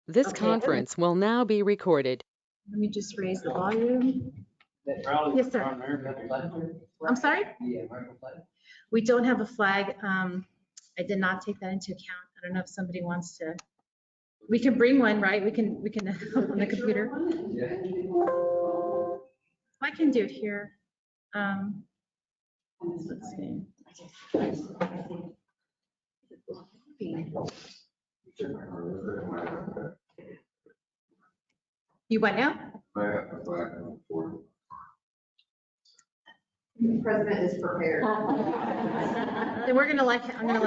This Okay. conference will now be recorded. Let me just raise the volume. Yes, sir. I'm sorry? We don't have a flag. I did not take that into account. I don't know if somebody wants to. We can bring one, right? We can on the computer. I can do it here. Let's see. You what now? The president is prepared. Then I'm gonna let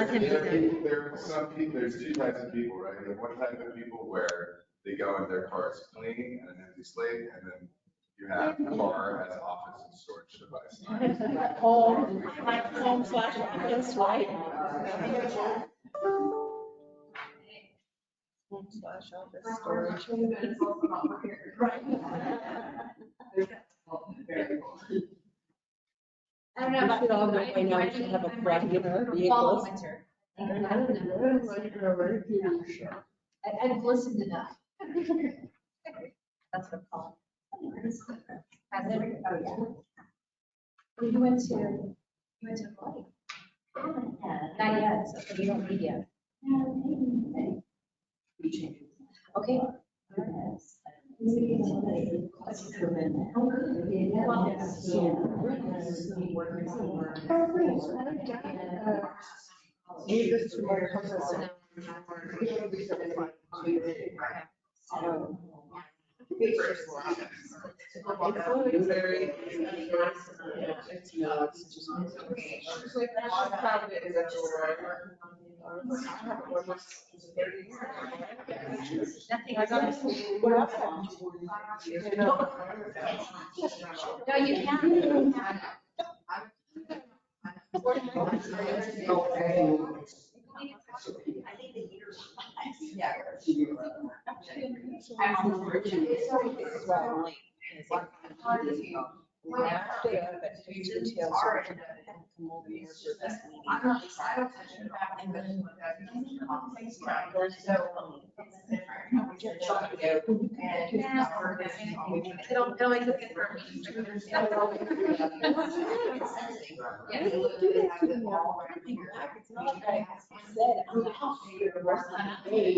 him do that. There are some people, there's two types of people, right? Like one type of people where they go in their car is clean and an empty slate, and then you have the car as office and storage device. Home/office, right? Home/office storage. I don't know. We should all know by now we should have a flag in our Fall, vehicles. winter. I don't know. I've listened enough. That's what I'm calling. Has it? Oh, yeah. Well, you went to Hawaii? Not yet, so you don't need yet. Okay. No, you can't.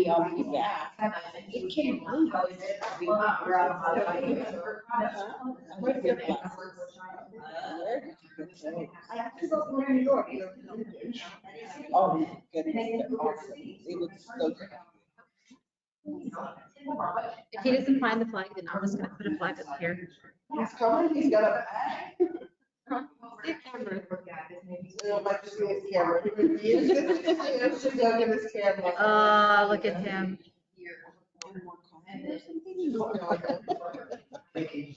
I'll be back. It came on. Oh, my goodness, they're awesome. It was so good. If he doesn't find the flag, then I'm just gonna put a flag up here. He's coming, he's got a bag. It'll might just be his camera. His camera. Oh, look at him. Okay.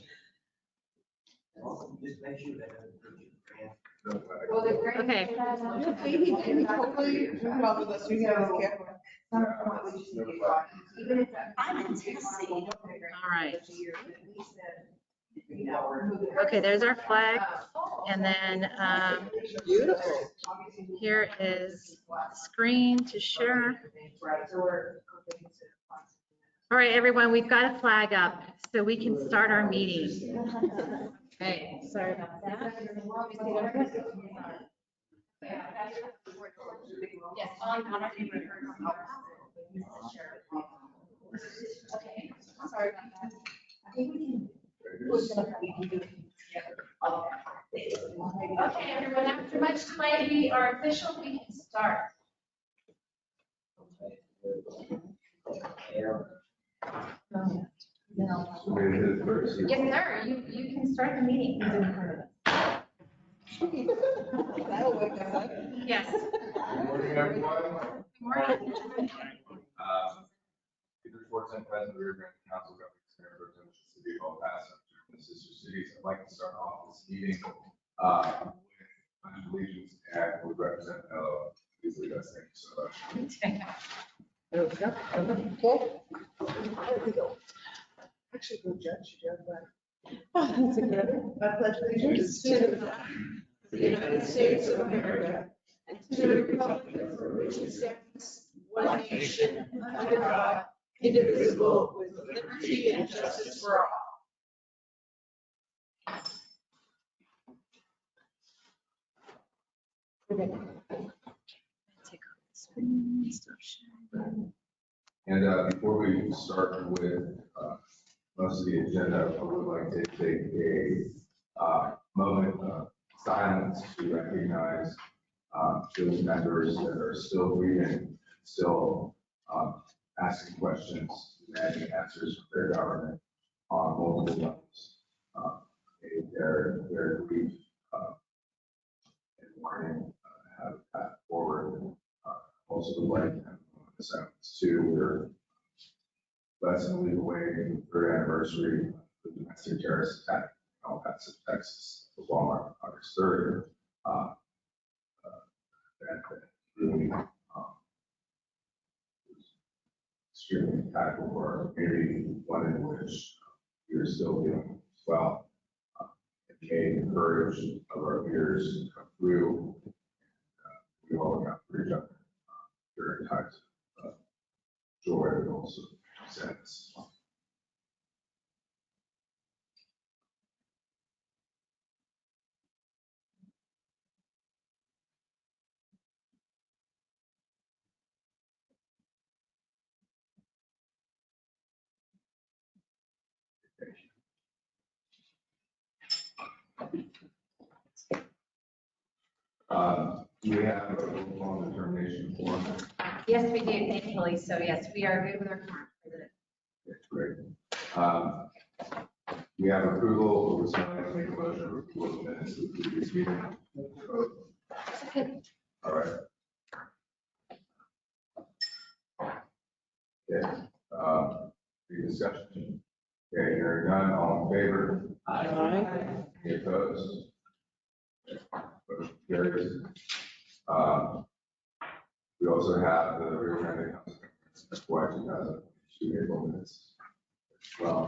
He totally moved on with us. We have his camera. All right. Okay, there's our flag. And then Beautiful. here is screen to share. All right, everyone, we've got a flag up so we can start our meeting. Okay, sorry about that. Okay, sorry about that. Okay, everyone, after much delay, we are official, we can start. Yes, sir, you can start the meeting. That'll wake us up. Yes. Good morning, everyone. Good morning. Peter Schwartzen, President of the Rio Grande Council, Government Center for the City of El Paso, and the sister cities. I'd like to start off this meeting with allegiance and with Representative Mello. Please lead us. Thank you so much. There we go. Okay. There we go. Actually, go judge, but. That's a good. I pledge allegiance to the United States of America and to the republic for which it stands, one nation, under God, indivisible, with liberty and justice for all. And before we start with most of the agenda, I would like to take a moment of silence to recognize those members that are still breathing, still asking questions, demanding answers from their government on multiple levels. Their grief and mourning have a path forward. Also, would like to silence too. We're less than a week away from the third anniversary of the domestic terrorist attack in El Paso, Texas, was on August 3rd. That really was extremely impactful for our community, one in which we are still dealing as well. It gave the courage of our leaders to come through. We all got through each other during times of joy, but also sadness. Do we have a long determination form? Yes, we do, thankfully. So yes, we are good with our current president. That's great. We have approval, or someone to make a motion of approval of minutes of the previous meeting. All right. Okay, any discussion? Okay, hearing none, all in favor? Aye. Any opposed? Motion carries. We also have the Rio Grande Council FY 2022 April minutes as well.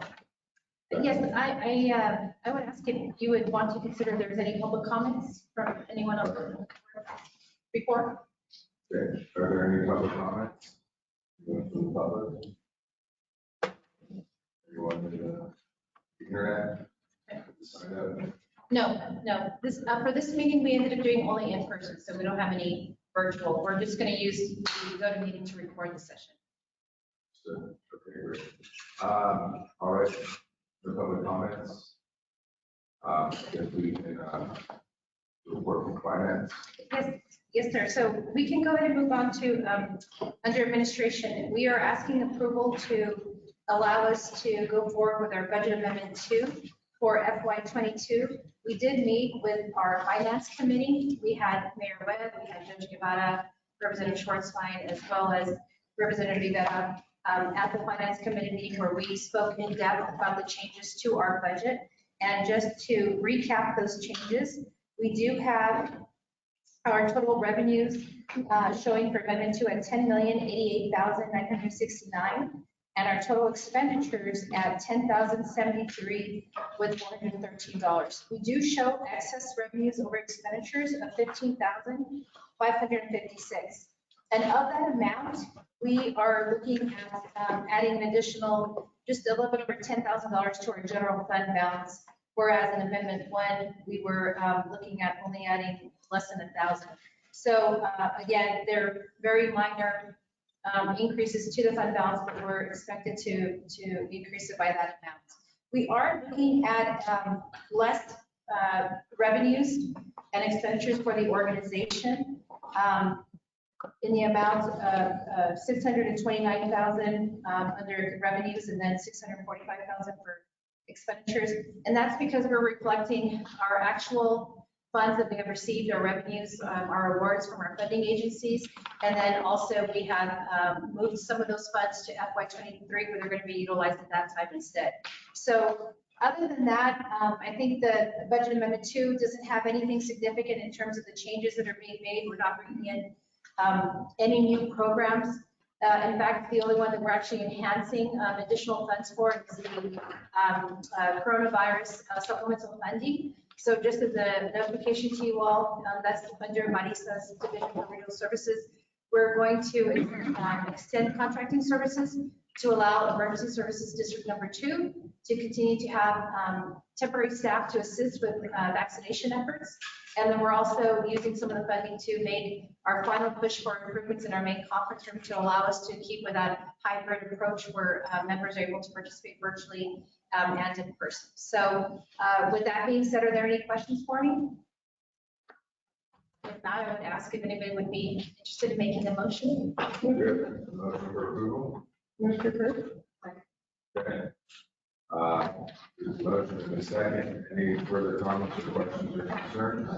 Yes, I would ask if you would want to consider if there's any public comments from anyone else before. Okay, are there any public comments? Anyone from the public? Anyone in the internet? Sign up? No, this, for this meeting, we ended up doing only in person, so we don't have any virtual. We're just going to use the GoToMeeting to record the session. So, okay, great. All right, the public comments. If we can, report from finance. Yes, sir. So we can go ahead and move on to, under administration. We are asking approval to allow us to go forward with our budget amendment 2 for FY22. We did meet with our finance committee. We had Mayor Webb, we had Judge Guevara, Representative Schwarzbein, as well as Representative Rivera at the finance committee meeting where we spoke in depth about the changes to our budget. And just to recap those changes, we do have our total revenues showing for amendment 2 at $10,088,969. And our total expenditures at $10,073 with $413. We do show excess revenues over expenditures of $15,556. And of that amount, we are looking at adding an additional, just a little bit over $10,000 to our general fund balance. Whereas in Amendment 1, we were looking at only adding less than 1,000. So again, they're very minor increases to the fund balance, but we're expected to increase it by that amount. We are looking at less revenues and expenditures for the organization in the amount of $629,000 under revenues and then $645,000 for expenditures. And that's because we're reflecting our actual funds that we have received, our revenues, our awards from our funding agencies. And then also we have moved some of those funds to FY23 where they're going to be utilized at that time instead. So other than that, I think the budget amendment 2 doesn't have anything significant in terms of the changes that are being made. We're not bringing in any new programs. In fact, the only one that we're actually enhancing additional funds for is the coronavirus supplemental funding. So just as a notification to you all, that's under Marisa's Division of Regional Services. We're going to extend contracting services to allow Emergency Services District Number 2 to continue to have temporary staff to assist with vaccination efforts. And then we're also using some of the funding to make our final push for improvements in our main conference room to allow us to keep with that hybrid approach where members are able to participate virtually and in person. So with that being said, are there any questions for me? If not, I would ask if anybody would be interested in making a motion. Good. Motion for approval. Mr. Burt? Okay. Motion in a second. Any further comments or questions or concerns?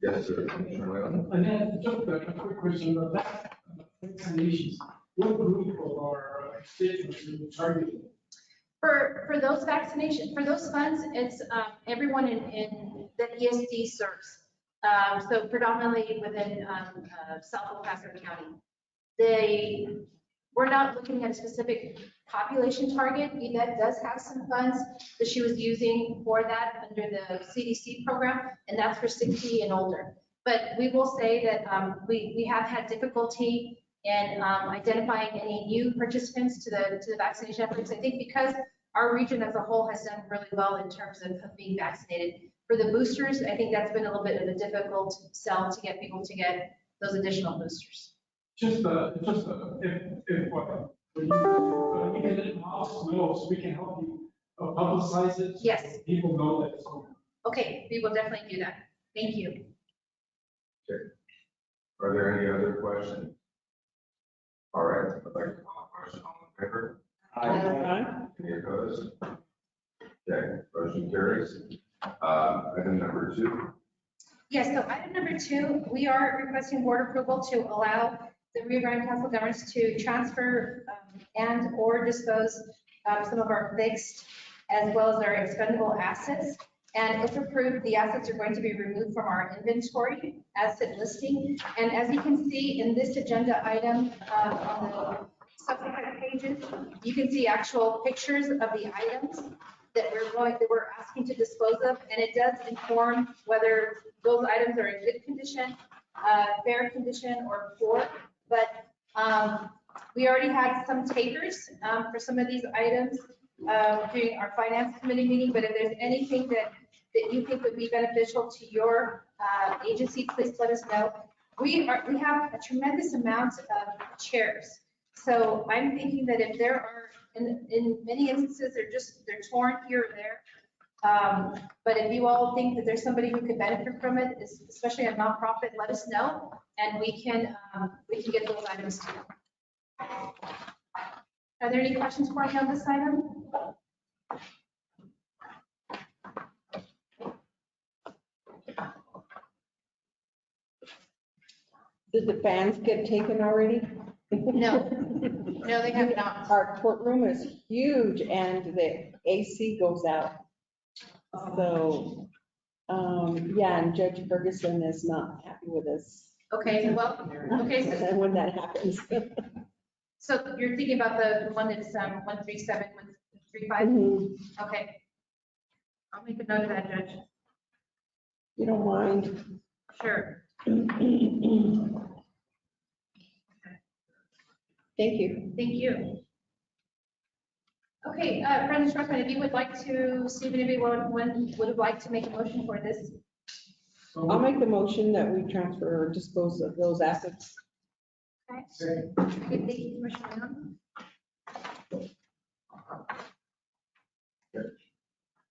Yes, sir. Commissioner Whalen. And then just a quick question about that, vaccinations. What group of our constituents are you targeting? For those vaccinations, for those funds, it's everyone in that ESD serves. So predominantly within South El Paso County. We're not looking at a specific population target. Yvette does have some funds that she was using for that under the CDC program, and that's for 60 and older. But we will say that we have had difficulty in identifying any new participants to the vaccination efforts. I think because our region as a whole has done really well in terms of being vaccinated. For the boosters, I think that's been a little bit of a difficult sell to get people to get those additional boosters. If when you can let Miles know so we can help you publicize it. Yes. So people know that it's going. Okay, we will definitely do that. Thank you. Are there any other questions? All right, I'd like to call a question. All in favor? Any opposed? Okay, motion carries. Item number 2. Yes, so item number 2, we are requesting board approval to allow the Rio Grande Council of Governments to transfer and or dispose of some of our fixed as well as our expendable assets. And if approved, the assets are going to be removed from our inventory asset listing. And as you can see in this agenda item on the subsequent pages, you can see actual pictures of the items that we're asking to dispose of, and it does inform whether those items are in good condition, fair condition, or poor. But we already had some takers for some of these items during our finance committee meeting. But if there's anything that you think would be beneficial to your agency, please let us know. We have a tremendous amount of chairs. So I'm thinking that if there are, in many instances, they're torn here or there. But if you all think that there's somebody who could benefit from it, especially a nonprofit, let us know, and we can get those items to you. Are there any questions for me on this item? Did the fans get taken already? No, no, they have not. Our courtroom is huge and the AC goes out. So, yeah, and Judge Ferguson is not happy with us. Okay, well, okay, And when that happens. so you're thinking about the one that's 137, 135? Mhm. Okay. I'll make a note of that, Judge. You don't mind. Sure. Thank you. Thank you. Okay, President Schwarzman, if you would like to see if anybody would like to make a motion for this. I'll make the motion that we transfer or dispose of those assets. Okay. Second. Okay, thank you, Commissioner Young.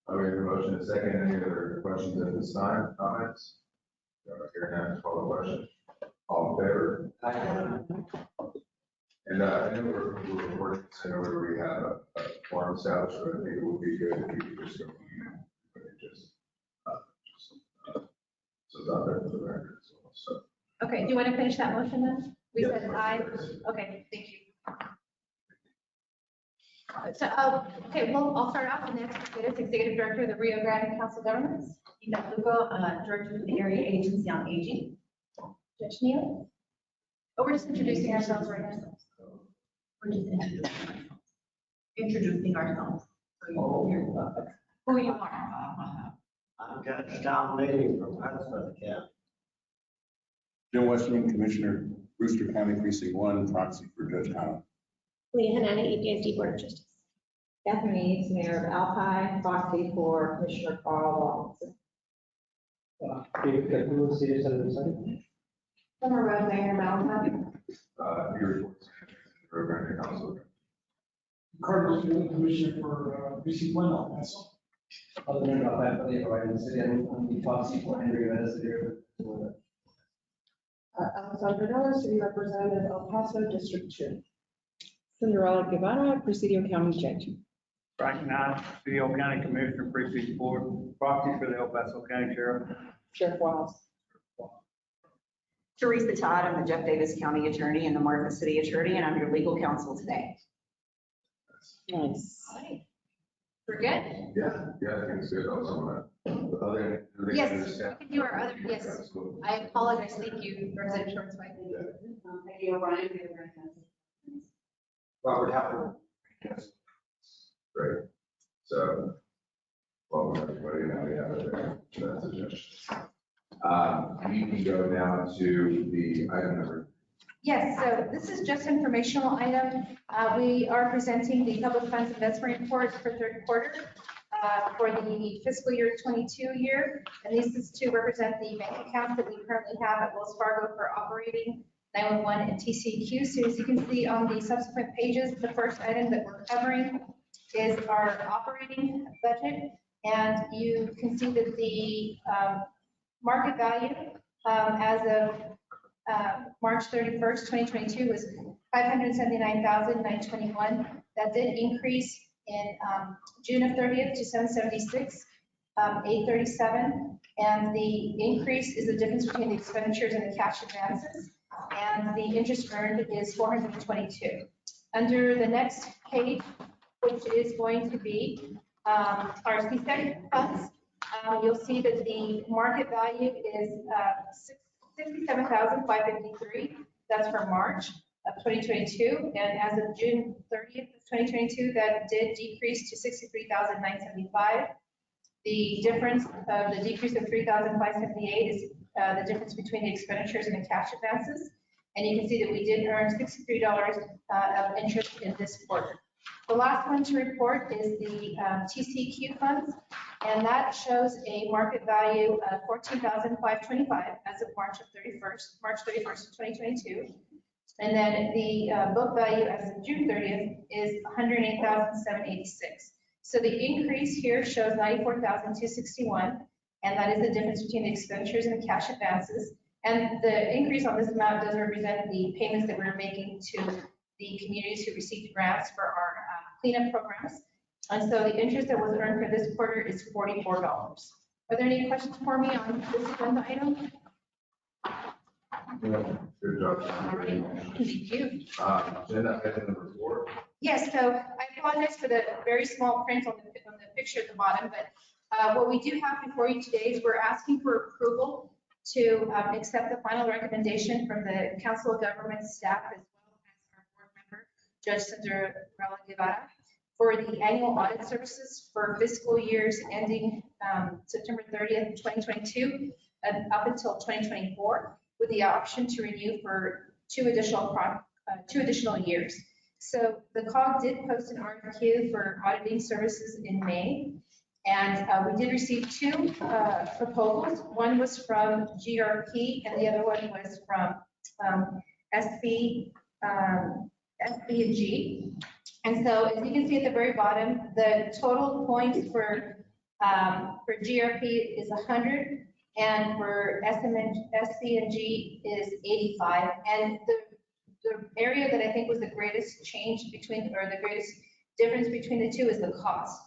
I made the motion in a second. Any other questions at this time? Comments? Here now, call the question. All in favor? And I know we're recording, so in order we have a form established, but I think it would be good if you could just go, just, so it's out there for the record as well, so. Okay, do you want to finish that motion then? We Yes, said motion aye. carries. Okay, thank you. So, okay, well, I'll start off with Nancy Freitas, Executive Director of the Rio Grande Council of Governments. Yvette Lugo, Director of the Area Agency on Aging. Judge Neal. Oh, we're just introducing ourselves right now. We're just introducing ourselves. So you can hear who you are. I'm Judge Tom Lee from Huntsville County. Jim Westerman, Commissioner, Brewster County Precinct 1, proxy for Judge Conlon. Leah Hanani, EPSD Board of Justice. Catherine Eads, Mayor of Alpine, proxy for Commissioner Carl Robinson. David Caputo, City Secretary. Summer Road, Mayor of Alpine. Your reports, Rio Grande Council. Carlos, Field, Commissioner for Precinct 1, El Paso. Other than that, for the Orion City, and the proxy for Henry Reyes here. Alexandra Della, City Representative, El Paso, District 2. Cinderella Guevara, Presidio County Judge. Frank Knight, City County Commissioner, Precinct 4, proxy for the El Paso County Sheriff. Sheriff Wiles. Teresa Todd, I'm the Jeff Davis County Attorney and the Martin City Attorney, and I'm your legal counsel today. Nice. All right. We're good? Yeah, I think it's good. Also, other. Yes, we can do our other, yes. I apologize. Thank you, Representative Schwartz. Thank you, O'Brien. Robert Howard. Great. So, welcome everybody. Now we have it there. That's a gesture. You can go down to the item number. Yes, so this is just informational item. We are presenting the public funds investment report for third quarter for the fiscal year 22 year. And this is to represent the bank accounts that we currently have at Wells Fargo for operating 911 and TCQ. So as you can see on the subsequent pages, the first item that we're covering is our operating budget. And you can see that the market value as of March 31st, 2022 was $579,921. That did increase in June of 30th to 776, 837. And the increase is the difference between the expenditures and the cash advances. And the interest earned is 422. Under the next page, which is going to be our CSEC funds, you'll see that the market value is $67,553. That's for March of 2022. And as of June 30th of 2022, that did decrease to $63,975. The difference of the decrease of $3,578 is the difference between the expenditures and the cash advances. And you can see that we did earn $63 of interest in this quarter. The last one to report is the TCQ funds, and that shows a market value of $14,525 as of March 31st, of 2022. And then the book value as of June 30th is $108,786. So the increase here shows $94,261, and that is the difference between the expenditures and the cash advances. And the increase on this amount does represent the payments that we're making to the communities who received grants for our cleanup programs. And so the interest that was earned for this quarter is $44. Are there any questions for me on this agenda item? Good job. All right, thank you. Agenda item number 4. Yes, so I apologize for the very small print on the picture at the bottom, but what we do have before you today is we're asking for approval to accept the final recommendation from the Council of Government staff as well as our board member, Judge Cinderella Guevara, for the annual audit services for fiscal years ending September 30th, 2022, and up until 2024, with the option to renew for two additional years. So the COG did post an RFQ for auditing services in May, and we did receive two proposals. One was from GRP, and the other one was from SB&G. And so as you can see at the very bottom, the total points for GRP is 100, and for SB&G is 85. And the area that I think was the greatest change between, or the greatest difference between the two is the cost.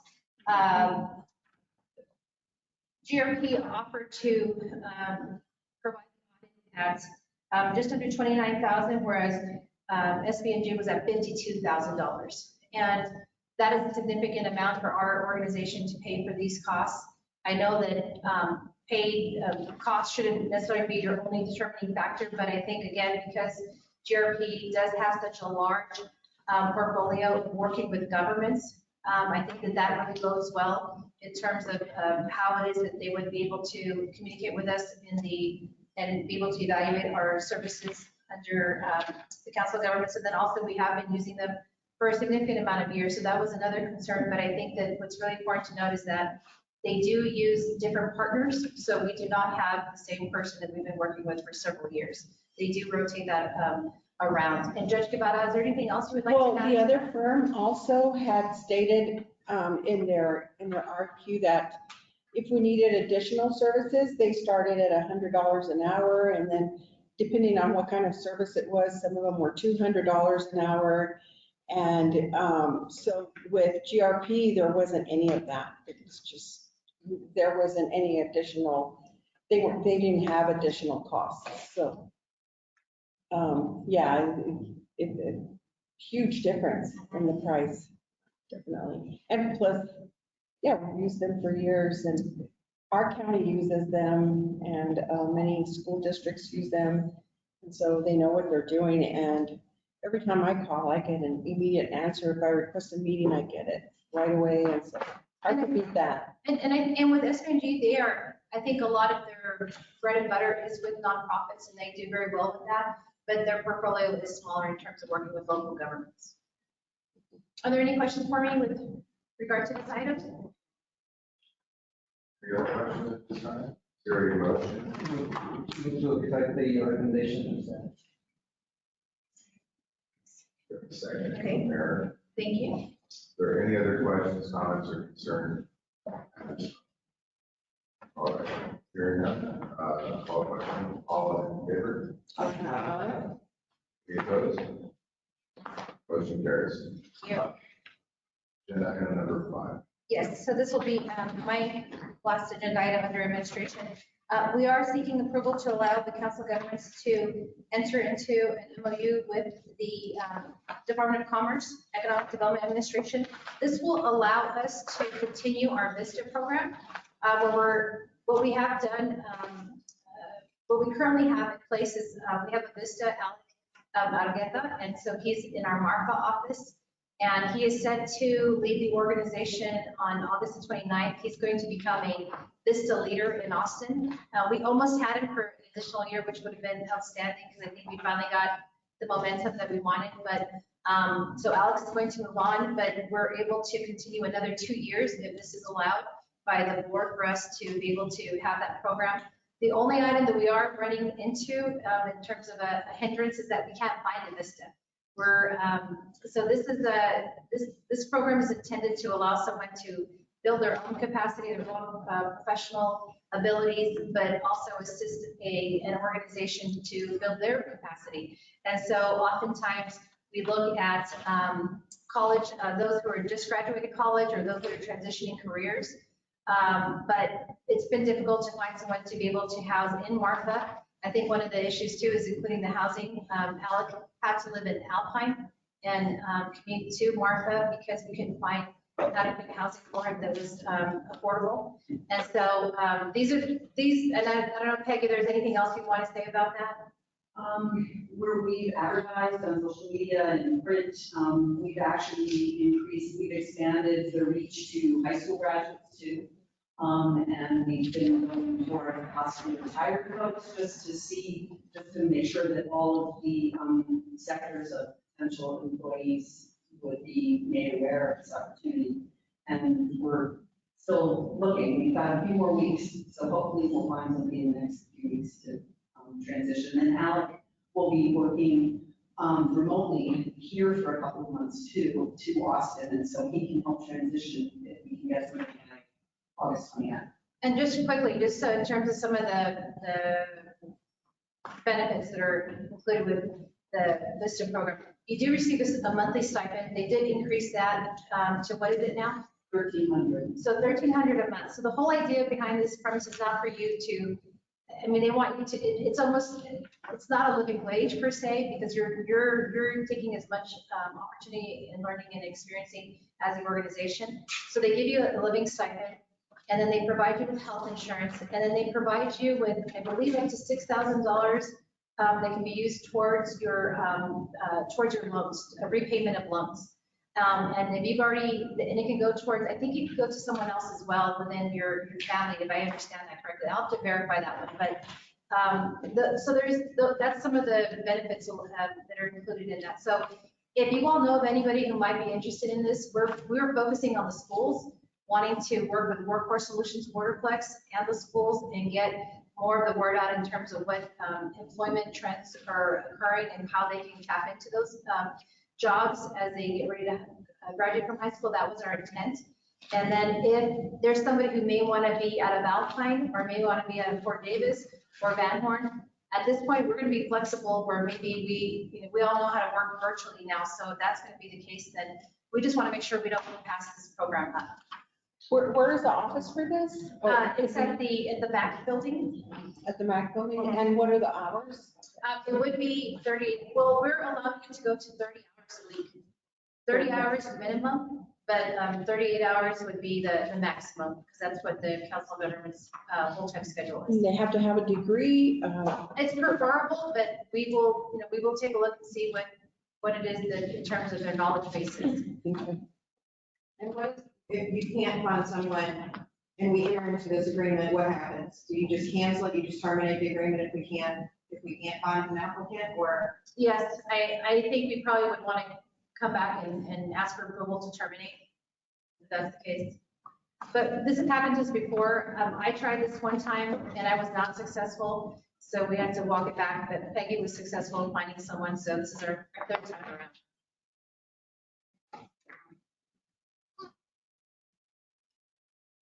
GRP offered to provide at just under $29,000, whereas SB&G was at $52,000. And that is a significant amount for our organization to pay for these costs. I know that paid costs shouldn't necessarily be your only determining factor, but I think, again, because GRP does have such a large portfolio of working with governments, I think that that really goes well in terms of how it is that they would be able to communicate with us and be able to evaluate our services under the Council of Governments. And then also we have been using them for a significant amount of years. So that was another concern. But I think that what's really important to note is that they do use different partners. So we do not have the same person that we've been working with for several years. They do rotate that around. And Judge Guevara, is there anything else you would like Well, to add? the other firm also had stated in their RFQ that if we needed additional services, they started at $100 an hour. And then depending on what kind of service it was, some of them were $200 an hour. And so with GRP, there wasn't any of that. It was just, there wasn't any additional, they didn't have additional costs. So, yeah, huge difference in the price, definitely. And plus, yeah, we've used them for years and our county uses them and many school districts use them. And so they know what they're doing. And every time I call, I get an immediate answer. If I request a meeting, I get it right away. And so I could beat that. And with SNG, they are, I think a lot of their bread and butter is with nonprofits and they do very well with that, but their portfolio is smaller in terms of working with local governments. Are there any questions for me with regard to this item? Any other questions at this time? Is there a motion? Move to accept the recommendation. Second. Okay. Mayor, Thank you. is there any other questions, comments, or concerns? All right, hearing none, call question, all in favor? Any opposed? Motion carries. Yeah. Agenda item number 5. Yes, so this will be my last agenda item under administration. We are seeking approval to allow the council of governments to enter into an MOU with the Department of Commerce, Economic Development Administration. This will allow us to continue our VISTA program, what we have done, what we currently have in place is we have a VISTA, Alec Argueta, and so he's in our Marfa office. And he is set to lead the organization on August the 29th. He's going to become a VISTA leader in Austin. We almost had him for an additional year, which would have been outstanding because I think we finally got the momentum that we wanted. But so Alex is going to move on, but we're able to continue another 2 years if this is allowed by the board for us to be able to have that program. The only item that we are running into in terms of a hindrance is that we can't find a VISTA. So this program is intended to allow someone to build their own capacity, their own professional abilities, but also assist an organization to build their capacity. And so oftentimes we look at college, those who are just graduated college or those that are transitioning careers. But it's been difficult to find someone to be able to house in Marfa. I think one of the issues too is including the housing. Alec had to live in Alpine and commute to Marfa because we couldn't find adequate housing for him that was affordable. And so these, and I don't know, Peggy, if there's anything else you want to say about that? Where we've advertised on social media and print, we've actually we've expanded the reach to high school graduates too. And we've been going for possibly retired folks just to make sure that all of the sectors of potential employees would be made aware of this opportunity. And we're still looking. We've got a few more weeks, so hopefully we'll find somebody in the next few weeks to transition. And Alec will be working remotely here for a couple of months too, to Austin, and so he can help transition if we can get somebody by August 20th. And just quickly, just so in terms of some of the benefits that are included with the VISTA program, you do receive a monthly stipend. They did increase that to what is it now? $1,300. So $1,300 a month. So the whole idea behind this premise is not for you to, I mean, they want you to, it's almost, it's not a living wage per se, because you're taking as much opportunity and learning and experiencing as an organization. So they give you a living stipend, and then they provide you with health insurance, and then they provide you with, I believe, up to $6,000 that can be used towards your loans, a repayment of loans. And if you've already, and it can go towards, I think it can go to someone else as well within your family, if I understand that correctly. I'll have to verify that one, but so that's some of the benefits that are included in that. So If you all know of anybody who might be interested in this, we're focusing on the schools, wanting to work with Workforce Solutions Waterplex and the schools and get more of the word out in terms of what employment trends are occurring and how they can tap into those jobs as they get ready to graduate from high school. That was our intent. And then if there's somebody who may want to be out of Alpine or may want to be out of Fort Davis or Van Horn, at this point, we're going to be flexible where maybe we all know how to work virtually now. So if that's going to be the case, then we just want to make sure we don't pass this program up. Where is the office for this? It's at the back building. At the MAC building, and what are the hours? It would be 30, well, we're allowing you to go to 30 hours a week. 30 hours minimum, but 38 hours would be the maximum, because that's what the Council of Governments full-time schedule is. And they have to have a degree? It's preferable, but we will take a look and see what it is that in terms of their knowledge bases. Okay. And what if you can't find someone and we enter into this agreement, what happens? Do you just cancel it? You just terminate the agreement if we can't find an applicant, or? Yes, I think we probably would want to come back and ask for approval to terminate, if that's the case. But this has happened to us before. I tried this one time and I was not successful, so we had to walk it back, but Peggy was successful in finding someone, so this is our third time around.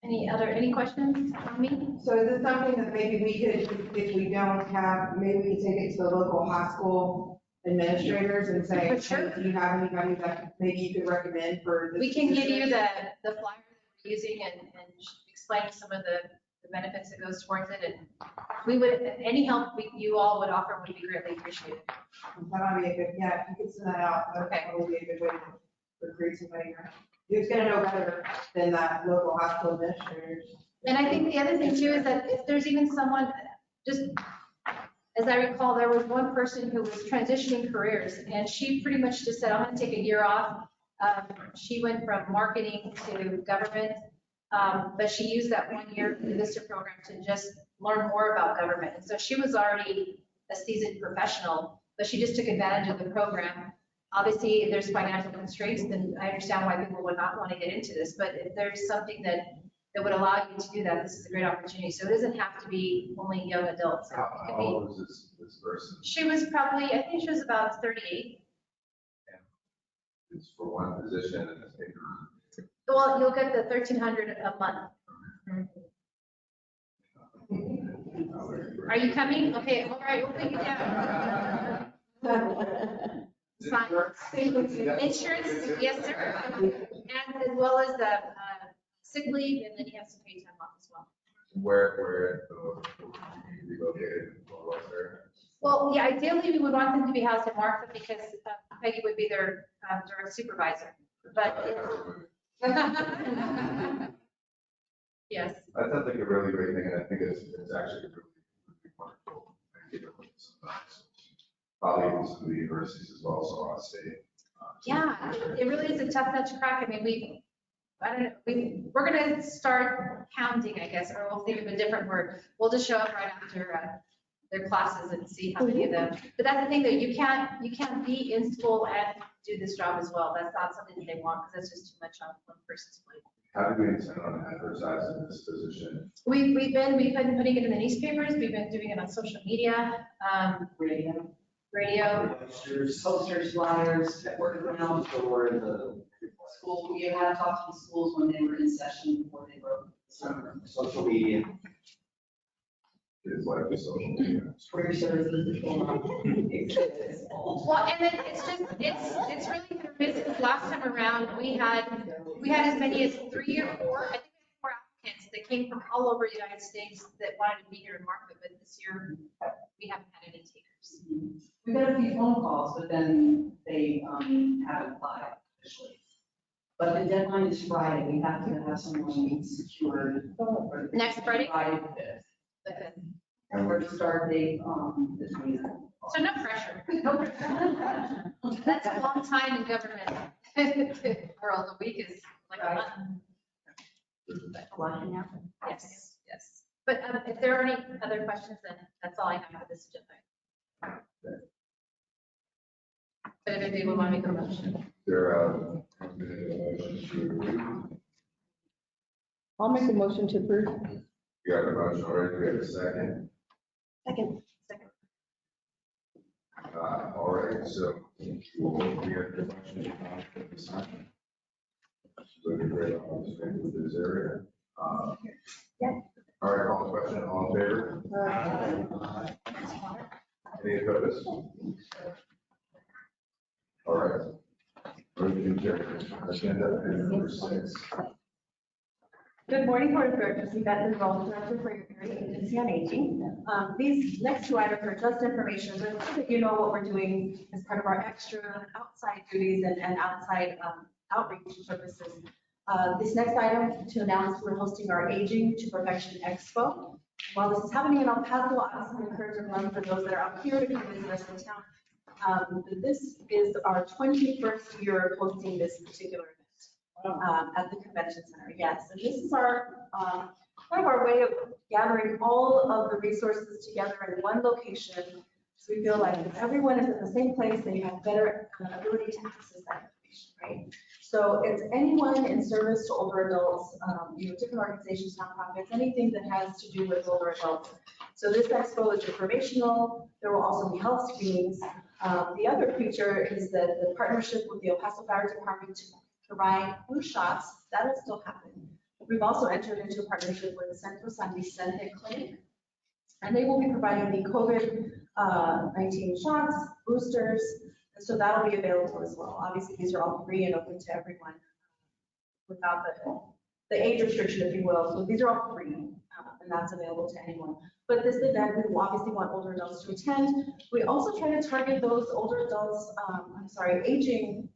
Any questions on me? So is this something that maybe we could, if we don't have, maybe we could take it to the local high school administrators and say, For sure. hey, do you have anybody that maybe you could recommend for this? We can give you position? the flyer that we're using and explain some of the benefits that goes towards it. And we would, any help you all would offer would be greatly appreciated. That might be a good, yeah, if you could send that out, that would Okay. probably be a good way to recruit somebody. Who's gonna know better than that local high school administrators? And I think the other thing too is that if there's even someone, just as I recall, there was one person who was transitioning careers and she pretty much just said, I'm gonna take a year off. She went from marketing to government, but she used that 1 year in the VISTA program to just learn more about government. And so she was already a seasoned professional, but she just took advantage of the program. Obviously, if there's financial constraints, then I understand why people would not want to get into this, but if there's something that would allow you to do that, this is a great opportunity. So it doesn't have to be only young adults. It How could be- old was this person? She was probably, I think she was about 38. It's for one position and it's paid. Well, you'll get the 1,300 a month. Are you coming? Okay, all right, we'll take it down. Fine. Insurance, yes, sir. And as well as the sick leave, and then you have some paid time off as well. Where relocated? What was there? Well, yeah, ideally, we would want them to be housed in Martha because Peggy would be their direct supervisor. But yes, That sounds like a really great thing, and I think it's actually really wonderful. Probably even some of the universities as well, so I'll state. yeah, it really is a tough nut to crack. I mean, we're going to start counting, I guess, or we'll think of a different word. We'll just show up right after their classes and see how many of them. But that's the thing, though, you can't be in school and do this job as well. That's not something that they want because that's just too much on one person's plate. How do we intend on advertising this position? We've been putting it in the newspapers. We've been doing it on social media, radio. Posters, flyers, that word of mouth, or the school, we had talked to the schools when they were in session before they wrote. Social media. Is like the social media. Career services. Well, and then it's really hit or miss, because last time around, we had as many as 3 or 4, I think 4 applicants that came from all over the United States that wanted to be here in Martha, but this year, we haven't had any takers. We got a few phone calls, but then they haven't applied officially. But the deadline is Friday. We have to have someone secured. Next Friday? Friday the 5th. Okay. And we're to start date this week. So no pressure. No pressure. That's a long time in government world. A week is like a month. Yes, yes. But if there are any other questions, then that's all I have for this agenda. But if anybody would want to make a motion. There, a motion to approve. I'll make a motion to approve. You got a motion already, we have a second. Second. All right, so we'll be at the question at this time. So we're great on this area. All right, call the question, all in favor? Any opposed? All right. Motion carries. Agenda item number 6. Good morning, Board of Directors. Yvette Linville, Director for your Area Agency on Aging. These next 2 items are just information, but so that you know what we're doing as part of our extra outside duties and outside outreach services. This next item to announce, we're hosting our Aging to Perfection Expo. While this is happening in El Paso, I also encourage everyone, for those that are up here, to come visit us in town. This is our 21st year of hosting this particular event. At the convention center, yes. And this is our kind of our way of gathering all of the resources together in one location. So we feel like if everyone is in the same place, they have better ability to access that information, right? So it's anyone in service to older adults, different organizations, nonprofits, anything that has to do with older adults. So this expo is informational. There will also be health screenings. The other feature is that the partnership with the El Paso Fire Department to provide flu shots. That will still happen. We've also entered into a partnership with the Centro San Vicente Clinic, and they will be providing the COVID-19 shots, boosters, and so that'll be available as well. Obviously, these are all free and open to everyone without the age restriction, if you will. So these are all free, and that's available to anyone. But this event, we will obviously want older adults to attend. We also try to target those older adults, aging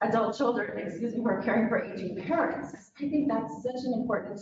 adult children, who are caring for aging parents. I think that's such an important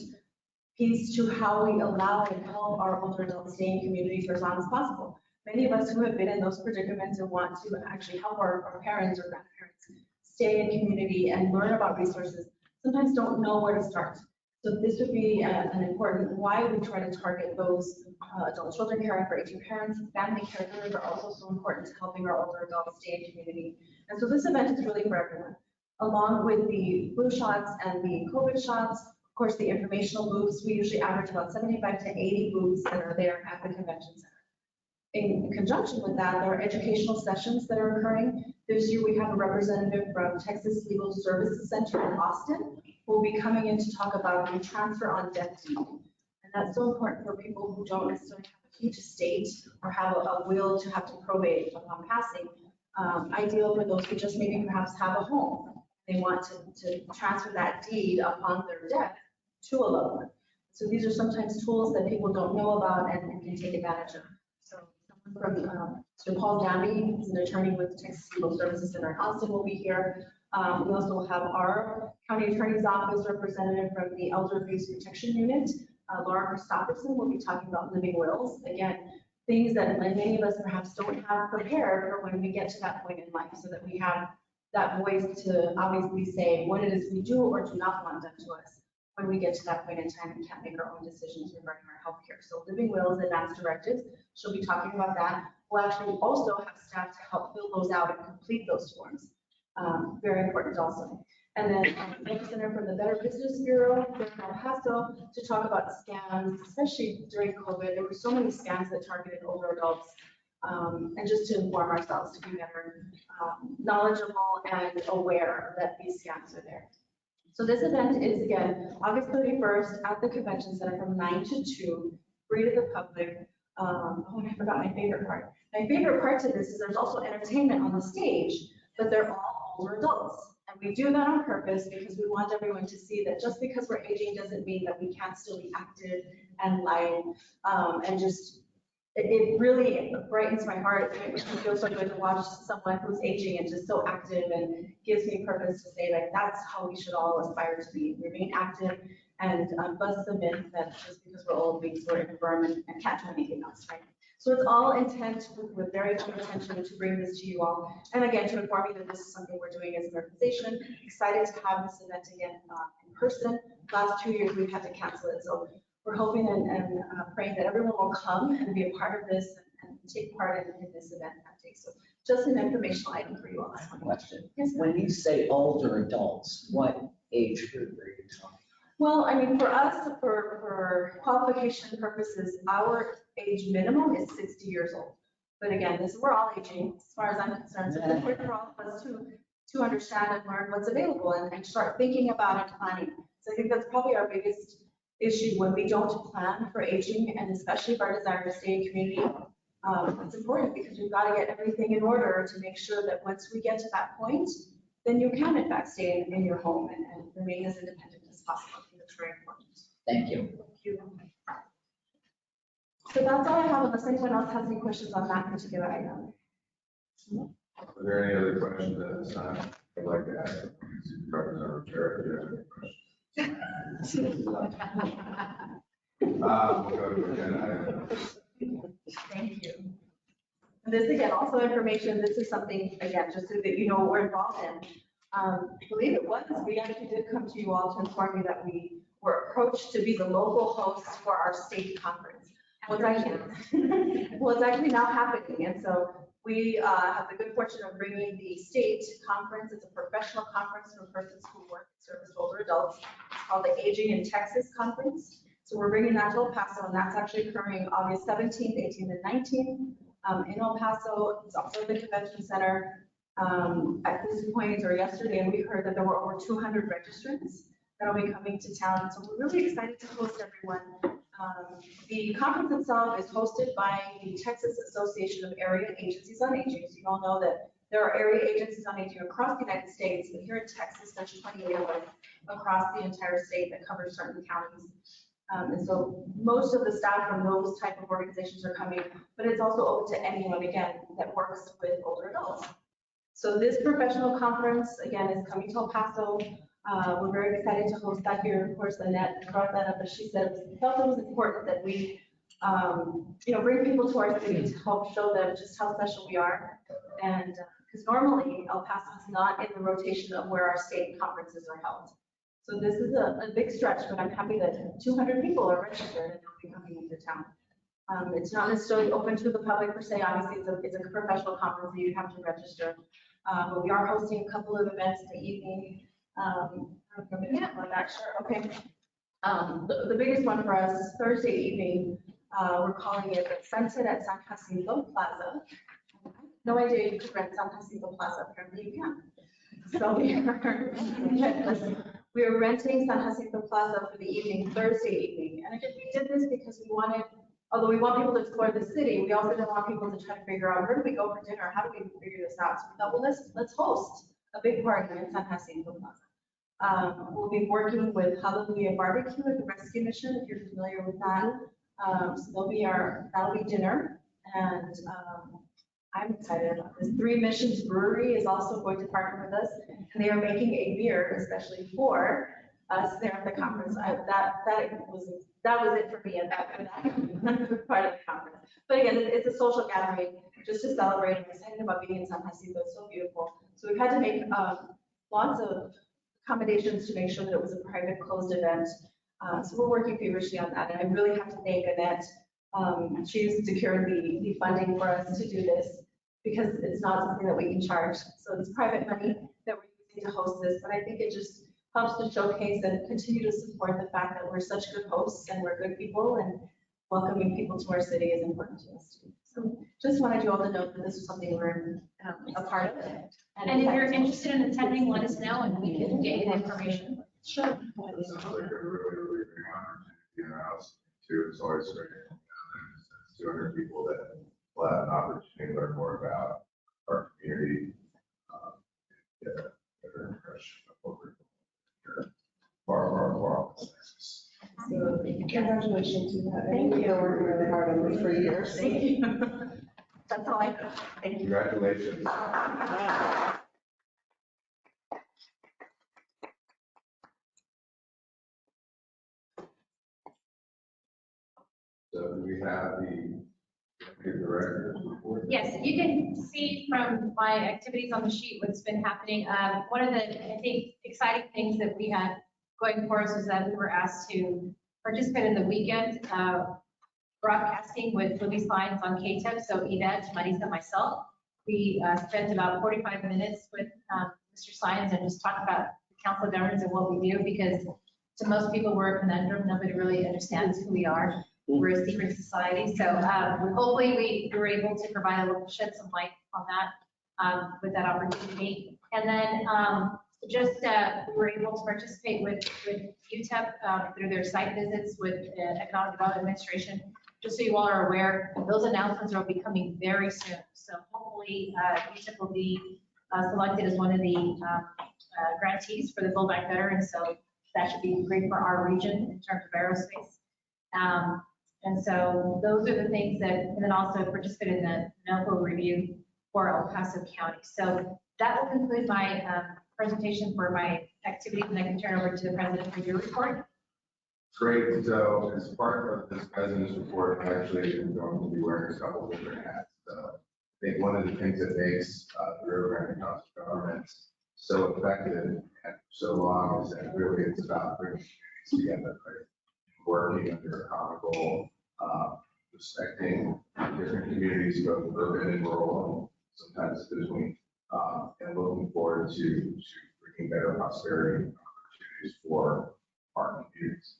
piece to how we allow and help our older adults stay in communities for as long as possible. Many of us who have been in those predicaments and want to actually help our parents or grandparents stay in community and learn about resources sometimes don't know where to start. So this would be an important why we try to target those adult children caring for aging parents. Family caregivers are also so important to helping our older adults stay in community. And so this event is really for everyone, along with the flu shots and the COVID shots. Of course, the informational booths, we usually average about 75 to 80 booths that are there at the convention center. In conjunction with that, there are educational sessions that are occurring. This year, we have a representative from Texas Legal Services Center in Austin, who will be coming in to talk about the transfer on death deed. And that's so important for people who don't necessarily have a huge estate or have a will to have to probate upon passing. Ideal for those who just maybe perhaps have a home. They want to transfer that deed upon their death to a loved one. So these are sometimes tools that people don't know about and can take advantage of. So someone from Mr. Paul Danby, who's an attorney with Texas Legal Services Center in Austin, will be here. We also will have our county attorney's office representative from the Elder Abuse Protection Unit. Laura Christopherson will be talking about living wills. Again, things that many of us perhaps don't have prepared for when we get to that point in life, so that we have that voice to obviously say what it is we do or do not want done to us when we get to that point in time and can't make our own decisions regarding our health care. So living wills and advance directives, she'll be talking about that. We'll actually also have staff to help fill those out and complete those forms. Very important also. And then representative from the Better Business Bureau from El Paso to talk about scams, especially during COVID. There were so many scams that targeted older adults, and just to inform ourselves to be better knowledgeable and aware that these scams are there. So this event is, again, August 31st at the Convention Center from 9 to 2, free to the public. Oh, I forgot my favorite part. My favorite part to this is there's also entertainment on the stage, but they're all older adults. And we do that on purpose because we want everyone to see that just because we're aging doesn't mean that we can't still be active and live, and just, it really brightens my heart. It makes me feel so good to watch someone who's aging and just so active, and gives me purpose to say, like, that's how we should all aspire to be. Remain active and bust the myth that just because we're old means we're infirm and can't do anything else, right? So it's all intent with very good intention to bring this to you all. And again, to inform you that this is something we're doing as an organization. Excited to have this event again in person. Last 2 years, we've had to cancel it. So we're hoping and praying that everyone will come and be a part of this and take part in this event that day. So just an informational item for you all. Question. Yes, ma'am. When you say older adults, what age group are you talking? Well, I mean, for us, for qualification purposes, our age minimum is 60 years old. But again, we're all aging, as far as I'm concerned, so it's important for all of us to understand and learn what's available and start thinking about and planning. So I think that's probably our biggest issue when we don't plan for aging, and especially if our desire to stay in community. It's important because we've got to get everything in order to make sure that once we get to that point, then you can in fact stay in your home and remain as independent as possible. I think that's very important. Thank you. Thank you. So that's all I have, unless anyone else has any questions on that particular item. Are there any other questions at this time? I'd like to ask Representative Jarrett, if you have any questions. We'll go to agenda item. Thank you. And this again, also information, this is something, again, just so that you know what we're involved in. I believe it was, we actually did come to you all to inform you that we were approached to be the local host for our state conference. What's actually now happening. And so we have the good fortune of bringing the state conference. It's a professional conference for persons who work in service to older adults. It's called the Aging in Texas Conference. So we're bringing that to El Paso, and that's actually occurring August 17th, 18th, and 19th in El Paso. It's also the convention center. At this point, or yesterday, we heard that there were over 200 registrants that will be coming to town. So we're really excited to host everyone. The conference itself is hosted by the Texas Association of Area Agencies on Aging. So you all know that there are area agencies on aging across the United States, but here in Texas, there's 28 of them across the entire state that cover certain counties. And so most of the staff from those type of organizations are coming, but it's also open to anyone, again, that works with older adults. So this professional conference, again, is coming to El Paso. We're very excited to host that here. Of course, Annette brought that up, as she said, felt it was important that we, bring people to our city to help show them just how special we are. And because normally El Paso is not in the rotation of where our state conferences are held. So this is a big stretch, but I'm happy that 200 people are registered and they'll be coming into town. It's not necessarily open to the public per se. Obviously, it's a professional conference, so you have to register. But we are hosting a couple of events in the evening. Okay. The biggest one for us, Thursday evening, we're calling it Sunset at San Jacinto Plaza. No idea you could rent San Jacinto Plaza, apparently you can. So we are renting San Jacinto Plaza for the evening, Thursday evening. And again, we did this because we wanted, although we want people to explore the city, we also didn't want people to try to figure out where do we go for dinner? How do we figure this out? So we thought, well, let's host a big party in San Jacinto Plaza. We'll be working with Hallelujah Barbecue at the Rescue Mission, if you're familiar with that. So that'll be dinner. And I'm excited about this. Three Missions Brewery is also going to partner with us, and they are making a beer especially for us there at the conference. That was it for me at that part of the conference. But again, it's a social gathering just to celebrate. I'm excited about being in San Jacinto. It's so beautiful. So we've had to make lots of accommodations to make sure that it was a private closed event. So we're working feverishly on that. And I really have to thank Annette. She's secured the funding for us to do this because it's not something that we can charge. So it's private money that we're using to host this, but I think it just helps to showcase and continue to support the fact that we're such good hosts and we're good people, and welcoming people to our city is important to us too. So just wanted you all to know that this is something we're a part of. And if you're interested in attending, let us know and we can get you the information. Sure. Sounds like a really big opportunity in our house too. It's always great. 200 people that will have an opportunity to learn more about our community. Get a better impression of what we're doing here. Far. Absolutely. Congratulations. Thank you. You're working really hard on this for years. Thank you. That's all I have. Thank you. Congratulations. So do we have the director's report? Yes, you can see from my activities on the sheet what's been happening. One of the, I think, exciting things that we had going for us was that we were asked to participate in the weekend broadcasting with Libby Science on KTEP. So Yvette, Marisa, and myself We spent about 45 minutes with Mr. Science and just talked about the Council of Governments and what we do, because to most people, we're a conundrum. Nobody really understands who we are. We're a secret society. So hopefully we were able to provide shed some light on that with that opportunity. And then just we were able to participate with UTEP through their site visits with Economic Development Administration. Just so you all are aware, those announcements will be coming very soon. So hopefully UTEP will be selected as one of the grantees for the Build Back Better. And so that should be great for our region in terms of aerospace. And so those are the things that, and then also participate in the NOPO review for El Paso County. So that will conclude my presentation for my activities, and I can turn over to the President for your report. Great. So as part of this president's report, I actually am going to be wearing a couple of different hats. So I think one of the things that makes the Rio Grande Council of Governments so effective and so long is that really it's about bringing communities together, right? Working under a common goal, respecting different communities, both urban and rural, and sometimes between, and looking forward to bringing better prosperity opportunities for our communities.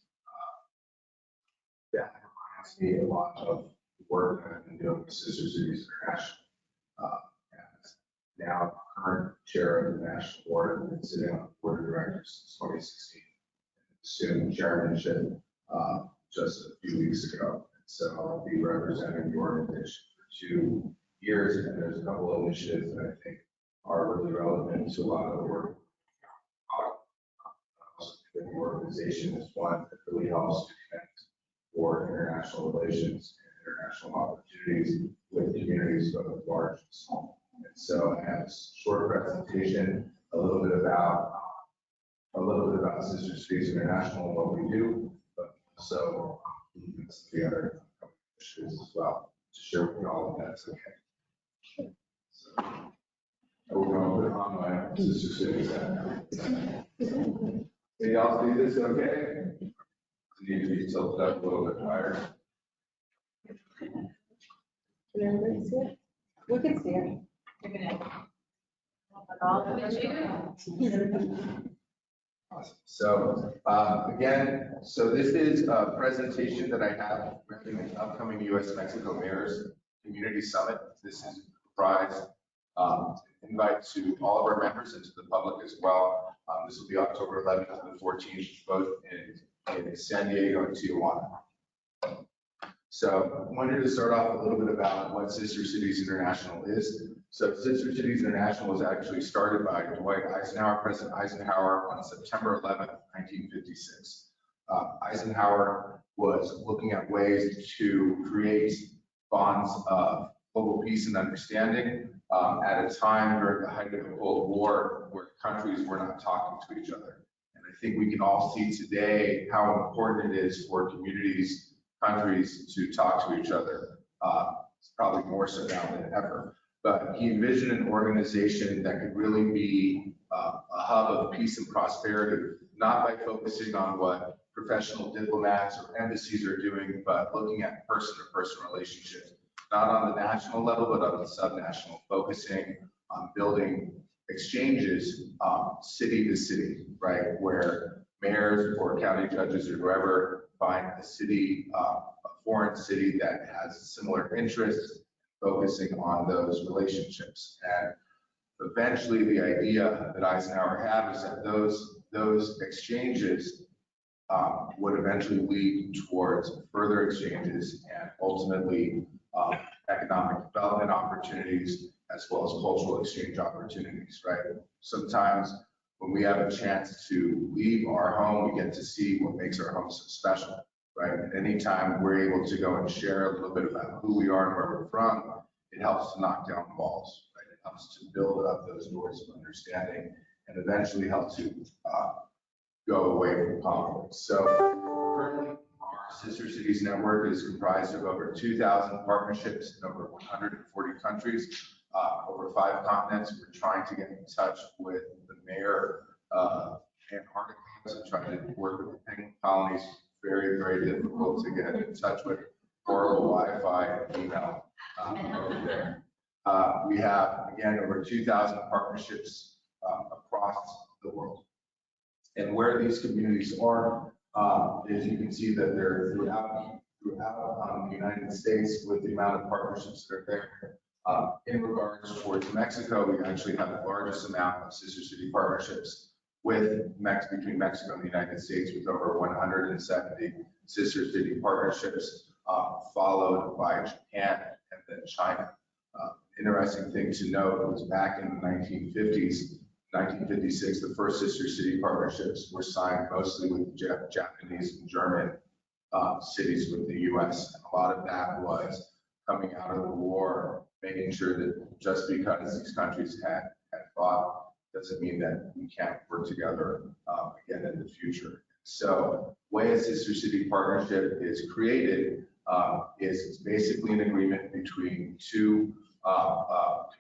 That reminds me a lot of the work that I've been doing with Sister Cities International. As now current chair of the national board, and been sitting on the board of directors since 2016. Assumed chairmanship just a few weeks ago. And so I'll be representing the organization for 2 years, and there's a couple of initiatives that I think are really relevant to a lot of the work. The organization is one that really helps to connect for international relations and international opportunities with communities both large and small. And so I have a short presentation, a little bit about Sister Cities International and what we do, but also the other issues as well to share with you all if that's okay. So we're going to put on my Sister Cities hat. Can y'all see this okay? Need to be tilted up a little bit higher. Can everybody see it? We can see it. You're gonna all of it. Awesome. So again, so this is a presentation that I have regarding the upcoming U.S.-Mexico Mayors Community Summit. This is comprised invite to all of our members and to the public as well. This will be October 11th and the 14th, both in San Diego and Tijuana. So I wanted to start off a little bit about what Sister Cities International is. So Sister Cities International was actually started by Dwight Eisenhower, President Eisenhower, on September 11th, 1956. Eisenhower was looking at ways to create bonds of global peace and understanding at a time during the height of the Cold War where countries were not talking to each other. And I think we can all see today how important it is for communities, countries to talk to each other. It's probably more so now than ever. But he envisioned an organization that could really be a hub of peace and prosperity, not by focusing on what professional diplomats or embassies are doing, but looking at person-to-person relationships, not on the national level, but on the subnational, focusing on building exchanges city to city, right? Where mayors or county judges or whoever find a city, a foreign city that has similar interests, focusing on those relationships. And eventually the idea that Eisenhower had is that those exchanges would eventually lead towards further exchanges and ultimately economic development opportunities as well as cultural exchange opportunities, right? Sometimes when we have a chance to leave our home, we get to see what makes our home so special, right? And anytime we're able to go and share a little bit about who we are and where we're from, it helps to knock down walls, right? It helps to build up those doors of understanding and eventually help to go away from conflict. So currently, our Sister Cities Network is comprised of over 2,000 partnerships in over 140 countries, over 5 continents. We're trying to get in touch with the mayor of Antarctica and trying to work with the penguin colonies. Very, very difficult to get in touch with. Horrible Wi-Fi and email over there. We have, again, over 2,000 partnerships across the world. And where these communities are, as you can see that they're throughout the United States with the amount of partnerships that are there. In regards towards Mexico, we actually have the largest amount of sister city partnerships between Mexico and the United States, with over 170 sister city partnerships, followed by Japan and then China. Interesting thing to note was back in the 1950s, 1956, the first sister city partnerships were signed mostly with Japanese and German cities with the US. And a lot of that was coming out of the war, making sure that just because these countries had fought doesn't mean that we can't work together again in the future. So way a sister city partnership is created is it's basically an agreement between two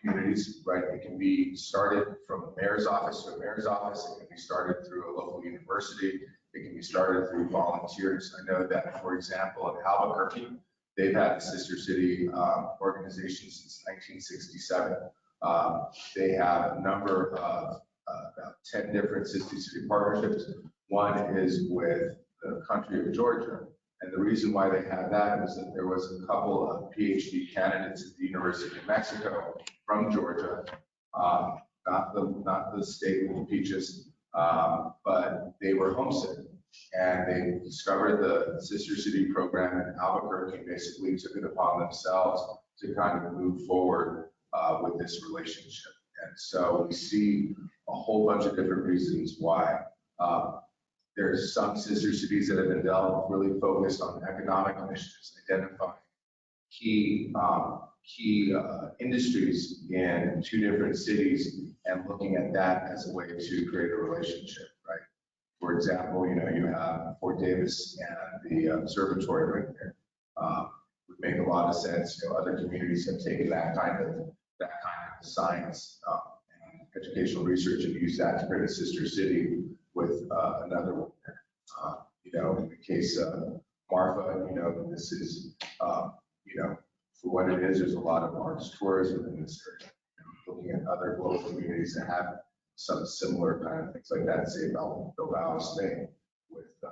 communities, right? It can be started from a mayor's office to a mayor's office. It can be started through a local university. It can be started through volunteers. I know that, for example, in Albuquerque, they've had a sister city organization since 1967. They have a number of about 10 different sister city partnerships. One is with the country of Georgia. And the reason why they had that was that there was a couple of PhD candidates at the University of Mexico from Georgia, not the state with the peaches, but they were homesick. And they discovered the sister city program in Albuquerque and basically took it upon themselves to kind of move forward with this relationship. And so we see a whole bunch of different reasons why. There's some sister cities that have been developed really focused on economic initiatives, identifying key industries in two different cities and looking at that as a way to create a relationship, right? For example, you have Fort Davis and the observatory right there. Would make a lot of sense. Other communities have taken that kind of science and educational research and used that to create a sister city with another one there. In the case of Marfa, this is, for what it is, there's a lot of arts tourism in this area. Looking at other global communities that have some similar kind of things like that, say Bilbao, Spain, with the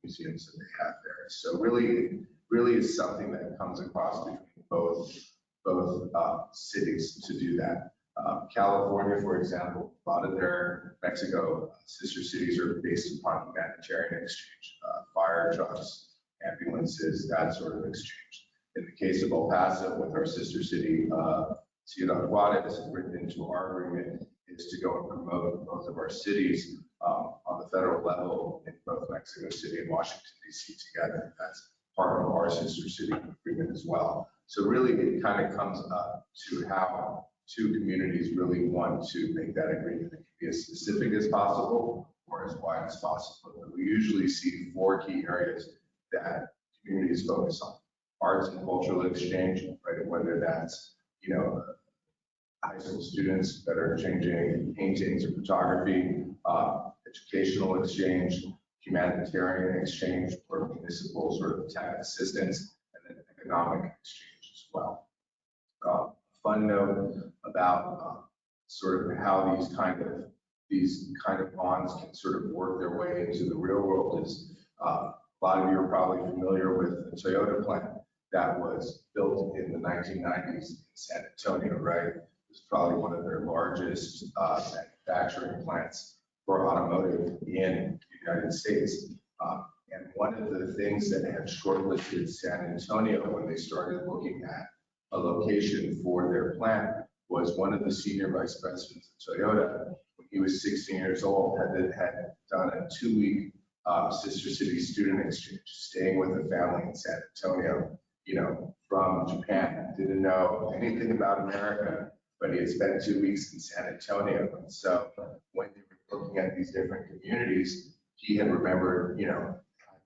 museums that they have there. So really is something that comes across between both cities to do that. California, for example, a lot of their Mexico sister cities are based upon humanitarian exchange, fire trucks, ambulances, that sort of exchange. In the case of El Paso, with our sister city, Ciudad Juarez, written into our agreement is to go and promote both of our cities on the federal level in both Mexico City and Washington, D.C. together. That's part of our sister city agreement as well. So really, it kind of comes up to how two communities really want to make that agreement. It can be as specific as possible or as wide as possible. But we usually see 4 key areas that communities focus on: arts and cultural exchange, right? Whether that's, high school students that are exchanging paintings or photography, educational exchange, humanitarian exchange, or municipal sort of tech assistance, and then economic exchange as well. Fun note about sort of how these kind of bonds can sort of work their way into the real world is a lot of you are probably familiar with the Toyota plant that was built in the 1990s in San Antonio, right? It's probably one of their largest manufacturing plants for automotive in the United States. And one of the things that had shortlisted San Antonio when they started looking at a location for their plant was one of the senior vice presidents of Toyota, when he was 16 years old, had done a 2-week sister city student exchange, staying with a family in San Antonio, from Japan. Didn't know anything about America, but he had spent 2 weeks in San Antonio. And so when they were looking at these different communities, he had remembered,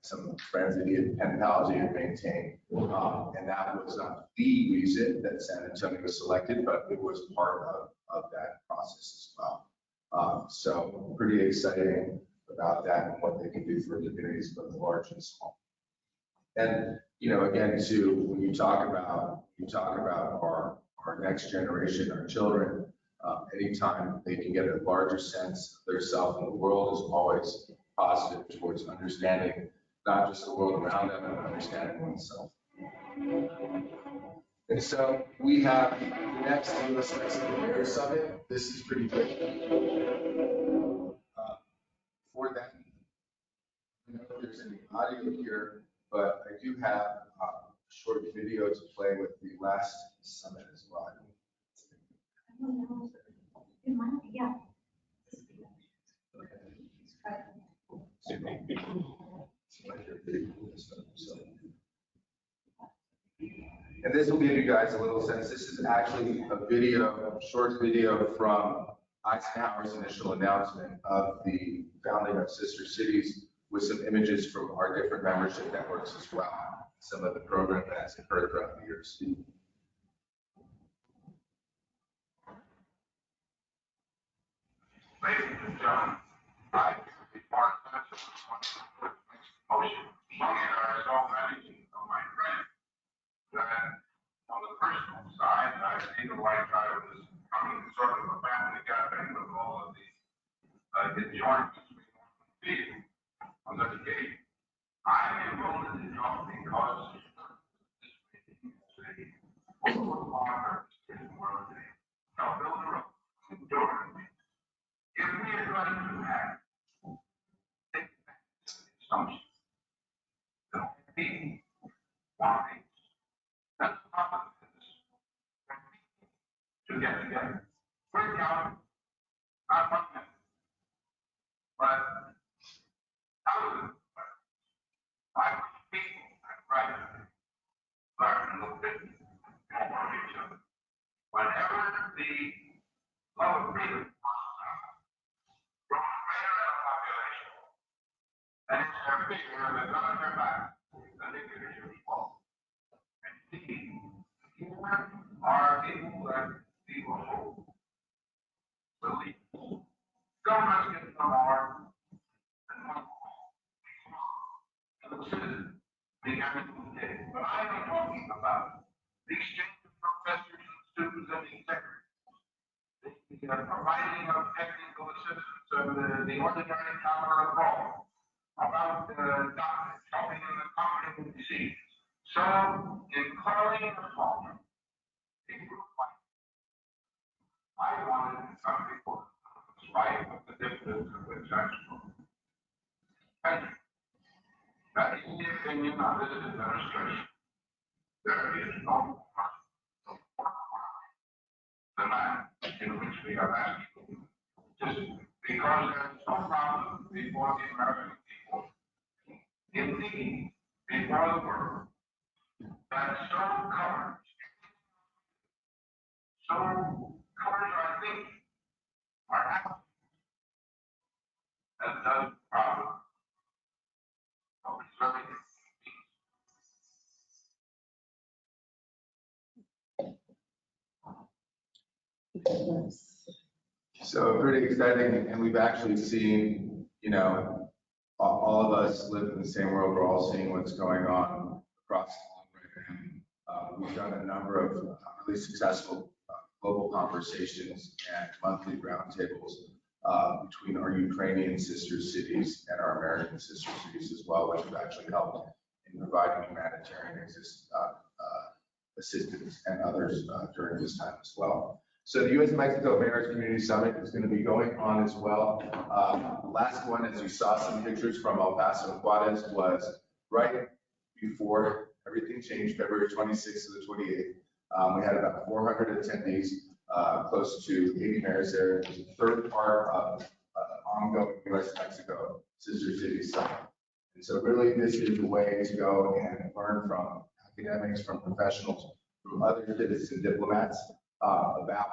some friends that he had, pen pals he had maintained. And that was not the reason that San Antonio was selected, but it was part of that process as well. So pretty exciting about that and what they can do for communities, both large and small. And, again, too, when you talk about our our next generation, our children. Anytime they can get a larger sense of their self in the world is always positive towards understanding not just the world around them, but understanding oneself. And so we have the next on the Mayor Summit. This is pretty big. For that, I don't know if there's any audio here, but I do have a short video to play with the last summit as well. Yeah. And this will give you guys a little sense. This is actually a video, short video from Eisenhower's initial announcement of the founding of Sister Cities, with some images from our different membership networks as well, some of the program that has occurred throughout the years. Ladies and gentlemen, I be part of this motion. Are so many of my friends that on the personal side, I see the white guy was coming to sort of a family gathering with all of the joints between on the gate. I am voted to jump because this meeting is a overlord in the world. Now, build a road and do it. If we are going to have take back assumptions, don't be why that's not to get together. We're down, not 1 minute, but thousands. I was speaking and writing, learn a little bit more of each other. Whenever the love of freedom from a mayor of the population, and it's their figure that on their back, the dictatorship falls. And here are people that people hope believe. Governments get no more than one call. And the citizen began to take. But I am talking about the exchange of professors and students and executives. The providing of technical assistance of the ordinary power of law, about doctors helping in the competent disease. So, in calling upon a group like I wanted some people, despite the difference of which I spoke. And that is the opinion of this administration. There is no the man in which we are asking. Just because there is no problem before the American people, indeed, before the world, that so covers our thinking, our actions, and does the problem of preserving So pretty exciting, and we've actually seen, you know, all of us live in the same world. We're all seeing what's going on across the world right now. We've done a number of really successful global conversations and monthly roundtables between our Ukrainian sister cities and our American sister cities as well, which have actually helped in providing humanitarian assistance and others during this time as well. So the U.S.-Mexico Mayors Community Summit is going to be going on as well. The last one, as you saw some pictures from El Paso and Juarez, was right before everything changed, February 26th to the 28th. We had about 400 attendees, close to 80 mayors there. It was the third part of ongoing U.S.-Mexico Sister City Summit. And so really this is the way to go and learn from academics, from professionals, from other citizen diplomats about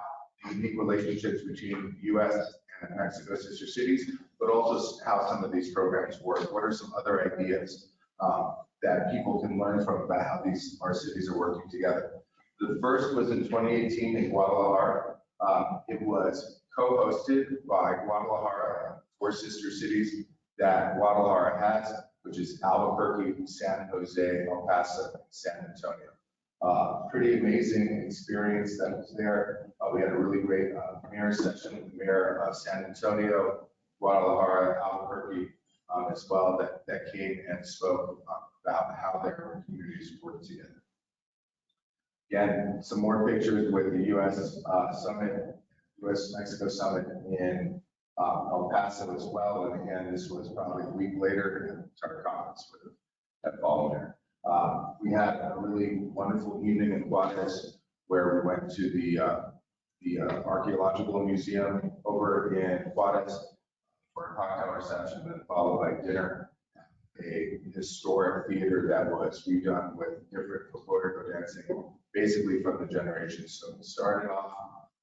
the unique relationships between U.S. and Mexico sister cities, but also how some of these programs work. What are some other ideas that people can learn from about how our cities are working together? The first was in 2018 in Guadalajara. It was co-hosted by Guadalajara, 4 sister cities that Guadalajara has, which is Albuquerque, San Jose, El Paso, and San Antonio. Pretty amazing experience that was there. We had a really great mayor session with the mayor of San Antonio, Guadalajara, Albuquerque, as well, that came and spoke about how their communities work together. Again, some more pictures with the U.S. Summit, U.S.-Mexico Summit in El Paso as well. And again, this was probably a week later, and our conference would have followed there. We had a really wonderful evening in Juarez where we went to the Archaeological Museum over in Juarez for a cocktail reception, then followed by dinner. A historic theater that was redone with different folkloric dancing, basically from the generations. So we started off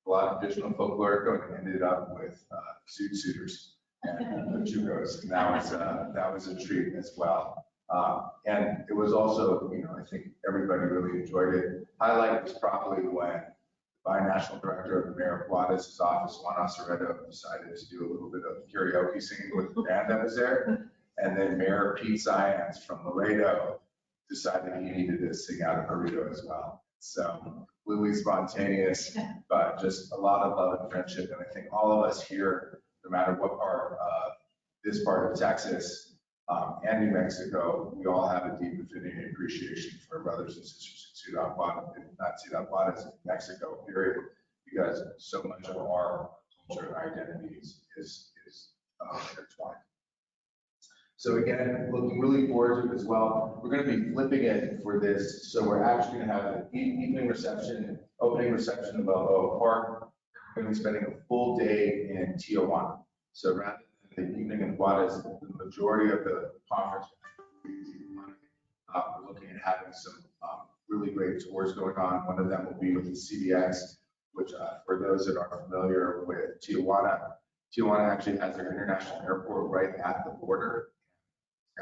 a lot of additional folkloric and ended up with suitors and chugos. And that was a treat as well. And it was also, I think everybody really enjoyed it. Highlight was probably when the binational director of the mayor of Juarez's office, Juan Acevedo, decided to do a little bit of karaoke singing with the band that was there. And then Mayor Pete Zients from Laredo decided he needed to sing out a burrito as well. So really spontaneous, but just a lot of love and friendship. And I think all of us here, no matter what part, this part of Texas and New Mexico, we all have a deep affinity and appreciation for our brothers and sisters in Ciudad Juarez, Mexico, period, because so much of our culture and identities is intertwined. So again, looking really forward to it as well. We're going to be flipping it for this. So we're actually going to have an evening reception, opening reception in Balboa Park. We're going to be spending a full day in Tijuana. So rather than the evening in Juarez, the majority of the conference, we're looking at having some really great tours going on. One of them will be with the CBX, which for those that aren't familiar with Tijuana, Tijuana actually has their international airport right at the border.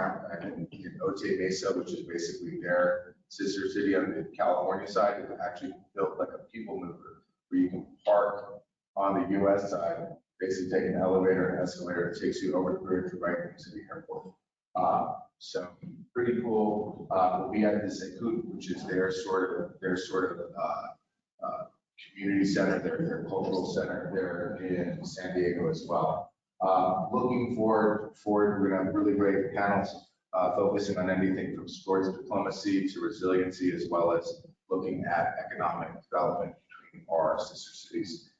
And in Otay Mesa, which is basically their sister city on the California side, is actually built like a people mover, where you can park on the US side, basically take an elevator and escalator, it takes you over the bridge right into the airport. So pretty cool. We'll be at the Secut, which is their sort of community center, their cultural center there in San Diego as well. Looking forward, we're going to have really great panels focusing on anything from sports diplomacy to resiliency, as well as looking at economic development between our sister cities.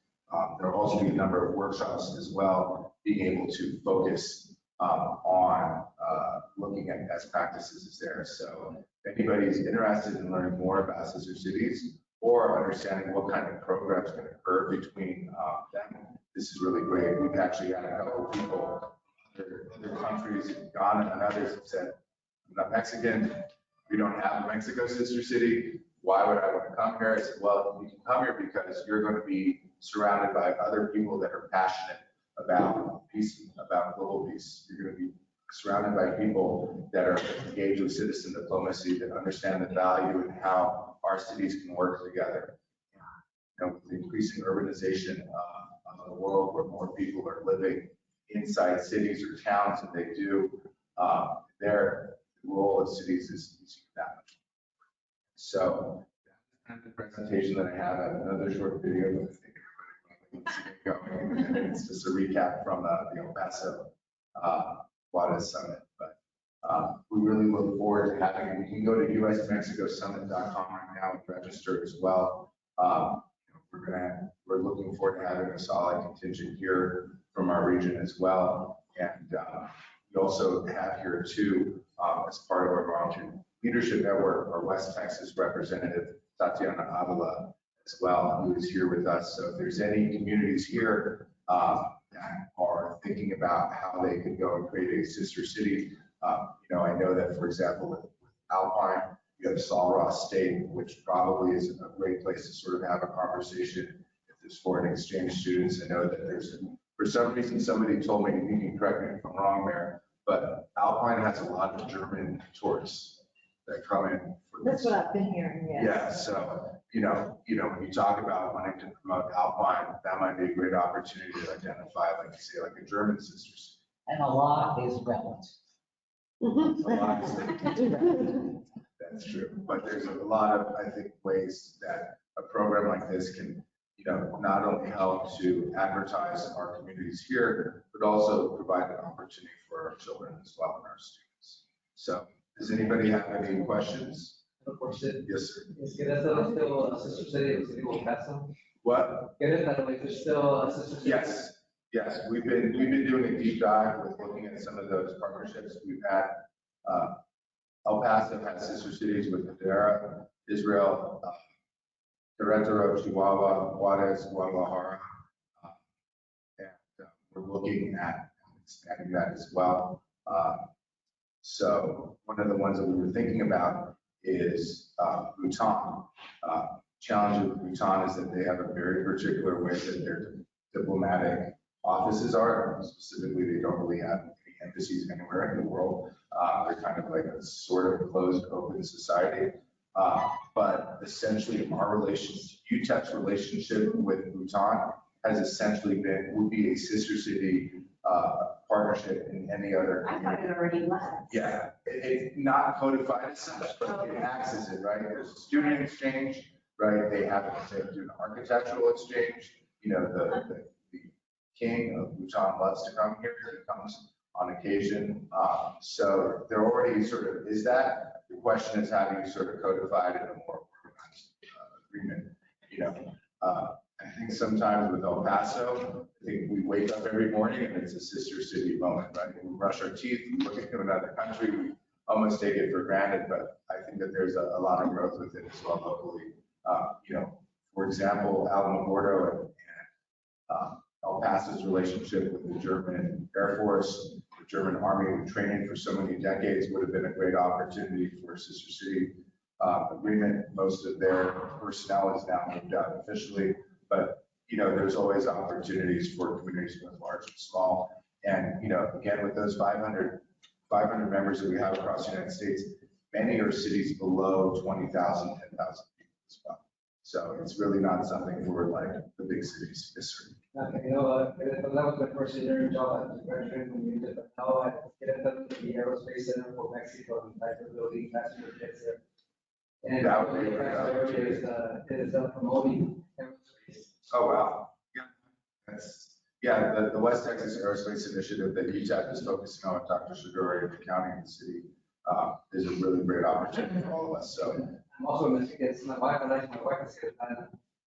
There will also be a number of workshops as well, being able to focus on looking at best practices is there. So if anybody is interested in learning more about sister cities or understanding what kind of programs can occur between them, this is really great. We've actually had a couple of people, other countries, Ghana and others, have said, I'm not Mexican, we don't have a Mexico sister city, why would I want to come here? I said, well, you can come here because you're going to be surrounded by other people that are passionate about peace, about global peace. You're going to be surrounded by people that are engaged with citizen diplomacy, that understand the value and how our cities can work together. With the increasing urbanization of the world, where more people are living inside cities or towns than they do, the role of cities is that much. So that's the presentation that I have. I have another short video, but I think everybody needs to get going. It's just a recap from the El Paso Juarez Summit. But we really look forward to having it. You can go to usmexicosummit.com right now and register as well. We're looking forward to having a solid contingent here from our region as well. And we also have here too, as part of our volunteer leadership network, our West Texas representative, Tatiana Avila, as well, who is here with us. So if there's any communities here that are thinking about how they could go and create a sister city, I know that, for example, with Alpine, you have Sol Ross State, which probably is a great place to sort of have a conversation if there's foreign exchange students. I know that for some reason, somebody told me, you can correct me if I'm wrong there, but Alpine has a lot of German tourists that come in. That's what I've been hearing, yes. Yeah, so, when you talk about wanting to promote Alpine, that might be a great opportunity to identify, like you say, like a German sisters. And a lot is relative. Mhm. A lot of states do that. That's true, but there's a lot of, I think, ways that a program like this can, not only help to advertise our communities here, but also provide an opportunity for our children as well and our students. So, does anybody have any questions? Yes, sir. Is Querétaro still a sister city of the city of El Paso? What? Querétaro is still a sister city? Yes, we've been doing a deep dive with looking at some of those partnerships. We've had, El Paso has sister cities with Madera, Israel, Querétaro, Chihuahua, Juarez, Guadalajara. And we're looking at expanding that as well. So one of the ones that we were thinking about is Bhutan. Challenge with Bhutan is that they have a very particular way that their diplomatic offices are. Specifically, they don't really have any embassies anywhere in the world. They're kind of like a sort of closed, open society. But essentially, our relationship, UTEP's relationship with Bhutan has essentially would be a sister city partnership in any other. I thought it already was. Yeah, it's not codified as such, but it acts as it, right? There's a student exchange, right? They do an architectural exchange. The king of Bhutan loves to come here. He comes on occasion. So there already sort of is that. The question is, how do you sort of codify it in a more organized agreement? I think sometimes with El Paso, I think we wake up every morning and it's a sister city moment, right? We brush our teeth, we look into another country, we almost take it for granted, but I think that there's a lot of growth with it as well locally. For example, Alamogordo and El Paso's relationship with the German Air Force, the German Army, training for so many decades would have been a great opportunity for a sister city agreement. Most of their personnel is now moved out officially, but there's always opportunities for communities both large and small. And again, with those 500 members that we have across the United States, many are cities below 20,000, 10,000 people as well. So it's really not something for like the big cities. Yes, sir. Okay, that was my first year job at graduate from UTEP, but now I get into the Aerospace Center for Mexico and like the building passenger jets there. And that would be is promoting aerospace. Oh, wow. Yeah. The West Texas Aerospace Initiative that UTEP is focusing on with Dr. Shiguri and the county and the city is a really great opportunity for all of us. So I'm also Mexican. My wife is Mexican.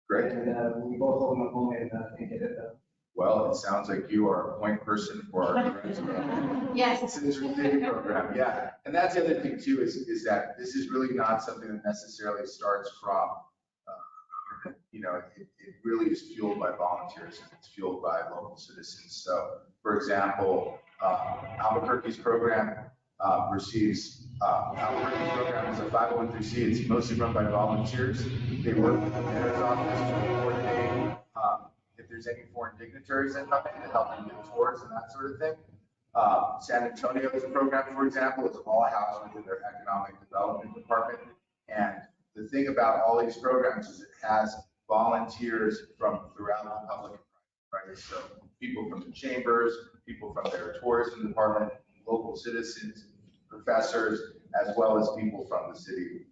Great. And we both hold my home and get it done. Well, it sounds like you are a point person for our Yes. Sister City program. Yeah. And that's the other thing too, is that this is really not something that necessarily starts from, it really is fueled by volunteers and it's fueled by local citizens. So for example, Albuquerque's program Albuquerque's program is a 501(c)(3). It's mostly run by volunteers. They work with the mayor's office to coordinate if there's any foreign dignitaries that come in to help them give tours and that sort of thing. San Antonio's program, for example, is all housed within their economic development department. And the thing about all these programs is it has volunteers from throughout the public, right? So people from the chambers, people from their tourism department, local citizens, professors, as well as people from city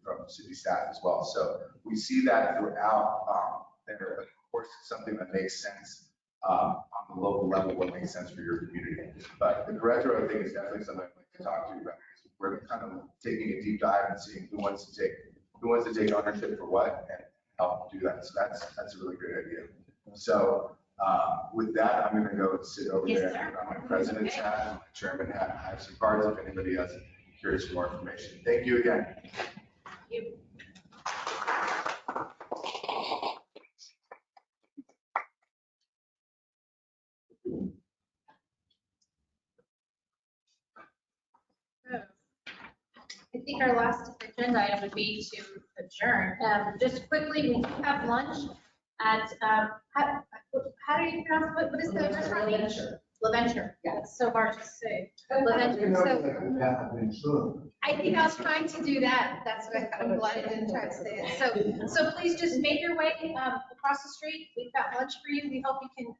staff as well. So we see that throughout there. Of course, it's something that makes sense on the local level, what makes sense for your community. But the Querétaro thing is definitely something I'd like to talk to you about. We're kind of taking a deep dive and seeing who wants to take ownership for what and help do that. So that's a really great idea. So with that, I'm going to go sit over there and put on my president's hat and my chairman hat. I have some cards if anybody else is curious for more information. Thank you again. Thank you. I think our last agenda item would be to adjourn. Just quickly, we do have lunch at, how do you pronounce, what is the restaurant name? LaVenture. Yeah, it's so hard to say. LaVenture. So I think I was trying to do that. That's what I'm glad I didn't try to say it. So please just make your way across the street. We've got lunch for you. We hope you can,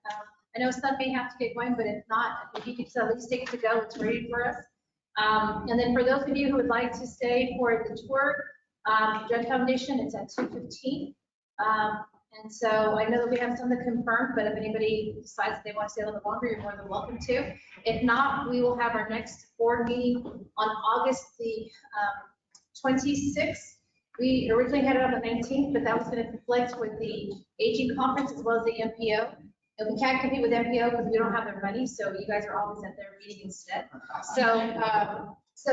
I know some may have to get going, but if not, if you could at least take it to go, it's ready for us. And then for those of you who would like to stay for the tour, Judge Foundation, it's at 2:15. And so I know that we have some that confirmed, but if anybody decides they want to stay a little longer, you're more than welcome to. If not, we will have our next board meeting on August the 26th. We originally had it on the 19th, but that was going to conflict with the aging conference as well as the MPO. And we can't compete with MPO because we don't have their money, so you guys are always at their meeting instead. So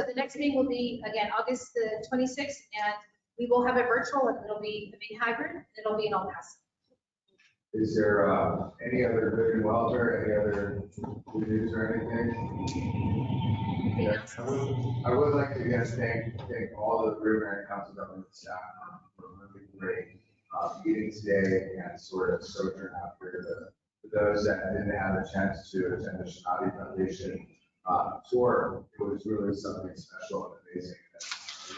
the next meeting will be, again, August the 26th, and we will have it virtual, and it'll be hybrid, and it'll be in El Paso. Is there any other good and welfare, any other good news or anything? Yeah, I would like to again thank all the Rio Grande Council government staff for a really great meeting today and sort of sojourn out here. For those that didn't have a chance to attend the Shinati Foundation tour, it was really something special and amazing.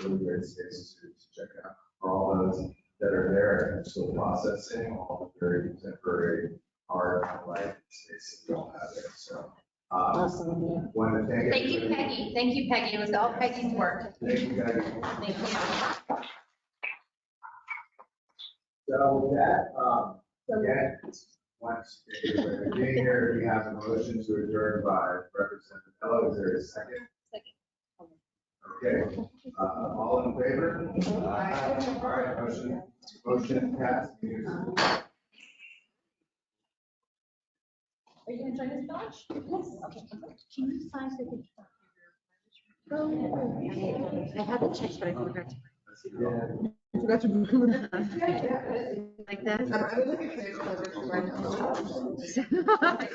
And really great spaces to check out for all those that are there and still processing all the very contemporary art and life spaces we all have there. So. Awesome. Want to thank Thank you, everybody. Peggy. Thank you, Peggy. It was all Peggy's work. Thank you, Peggy. Thank you. So with that, again, once everybody being here, we have a motion to adjourn by Representative Mello. Is there a second? Okay, all in favor? Aye. All right, motion passed. Are you going to join us, Josh? Yes. Okay. Can you sign so we can- I had the checks, but I forgot to. I forgot to bring them. Like that? I would look at this. I